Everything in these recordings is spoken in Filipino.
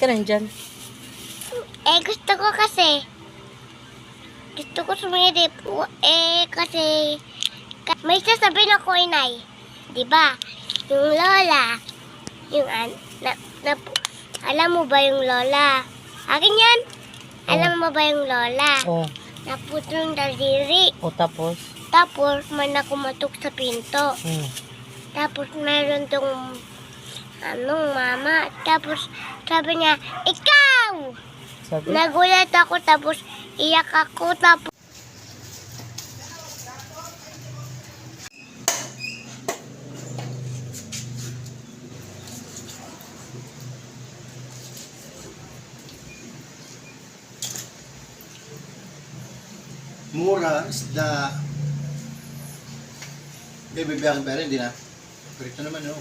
ka nandyan? Gusto ko kasi. Gusto ko sumilip. Kasi may sasabihin ako, inay. Diba? Yung lola. Yung alam mo ba yung lola? Akin yan. Alam mo ba yung lola? Oh. Naputo yung daliri. O tapos? Tapos, may nakumatok sa pinto. Hmm. Tapos, meron tong mama. Tapos, sabi niya, ikaw! Sabi? Nagulat ako, tapos iyak ako, tapos mura isda. Bibiyakin pa rin, hindi na. Prito naman, no?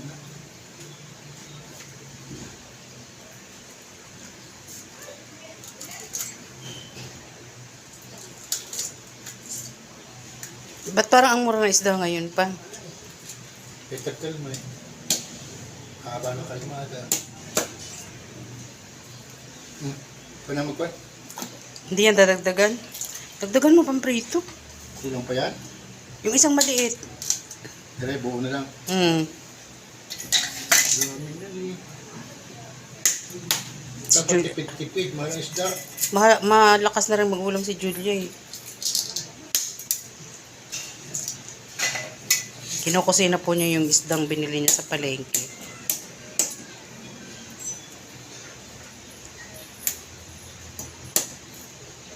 Ba't parang ang mura ng isda ngayon pa? Petakal mo eh. Haba ng kalimada. Pwede na magkwan? Hindi yan dadagdagan? Dagdagan mo pang prito. Silong pa yan? Yung isang maliit. Dere, buo na lang. Dapat tipid-tipid, mga isda. Malakas na rin mag-ulam si Julia eh. Kinukusina po niya yung isdang binili niya sa palengke.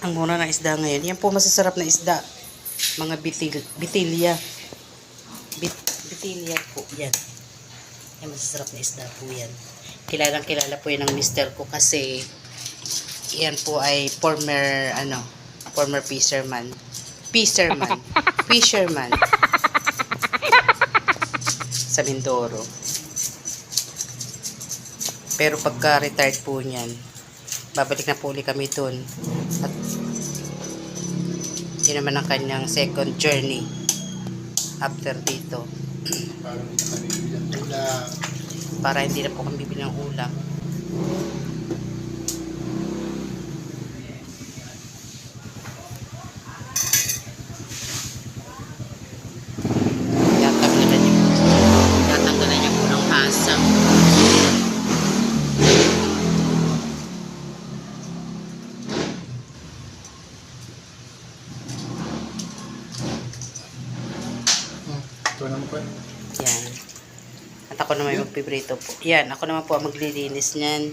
Ang mura ng isda ngayon. Yan po masasarap na isda. Mga bitilya. Bitilya po. Yan. Yan masasarap na isda po yan. Kilalang kilala po yan ng mister ko kasi yan po ay former fisherman. Fisherman. Sa Mindoro. Pero pagka-retired po niyan, babalik na po ulit kami dun. At yun naman ang kanyang second journey after dito. Para hindi na po kami bibili ng ulam. Tatanggalan niya po ng hasang. Ito na magkwan? Yan. At ako naman magpiprito po. Yan, ako naman po ang maglilinis niyan.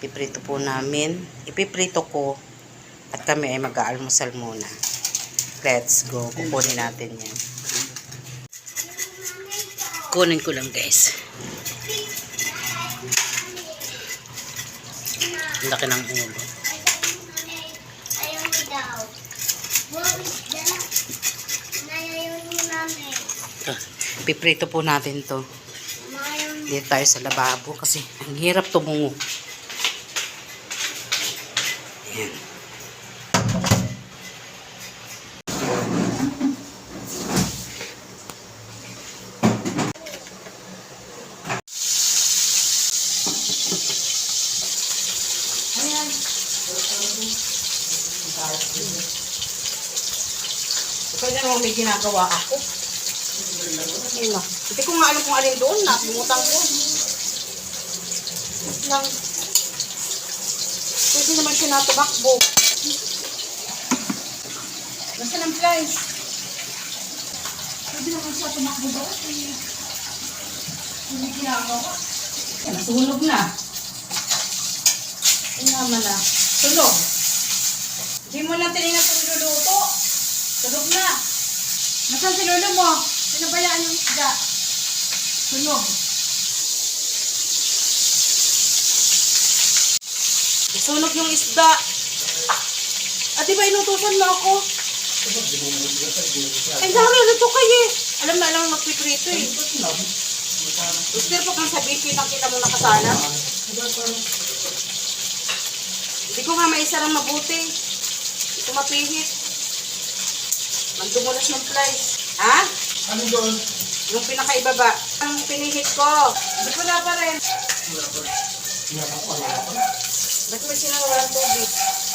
Piprito po namin. Ipiprito ko at kami ay mag-aalmusal muna. Let's go. Kukunin natin yan. Kunin ko lang guys. Ang laki ng ulo. ayaw mo daw. Wow, isda. Ayaw mo namin. Piprito po natin to. Dito tayo sa lababo kasi ang hirap tumungo. Ayan. Ayan. Ikaw na naman may ginagawa ako. Ayun na. Hindi ko nga alam kung alin doon. Nakalimutan ko. Lang. Pwede naman siya natumakbo. Nasaan ang flies? Pwede naman siya tumakbo doon. Hindi ginagawa. Nasunog na. Ayun naman na. Sunog. Hindi mo lang tinignan sa niluluto. Sunog na. Nasaan si lolo mo? Pinabayaan yung isda. Sunog. Sunog yung isda. At diba inutusan mo ako? Ay, naluluto kayo eh. Alam na alam magpiprito eh. Gusto po kang sabihin, kitang-kita mo nakasala. Hindi ko nga maisarang mabuti. Hindi ko mapihit. Mandumulas ng flies. Ha? Ano doon? Yung pinakaibaba. Ang pinihit ko. Hindi ko na pa rin. Sinapa ko, wala ko. Ba't mo sinawalan tubig?